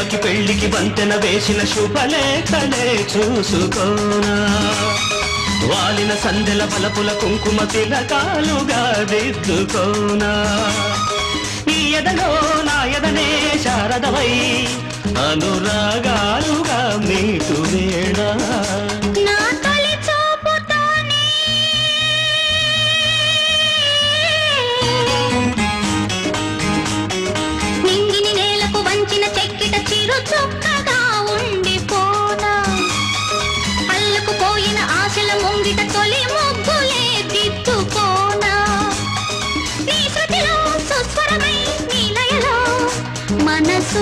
ప్రేమకి పెళ్లికి వంతెన వేసిన శుభలేఖలే చూసుకోనా వాలిన సందెల బలపుల కుంకుమ తిలకాలుగా దిద్దుకోనా ఈ ఎదలో నా ఎదనే శారదవై అనురాగాలుగా మీటు వేడా నింగిని నేలకు వంచిన చెక్కిట చిరు చొక్క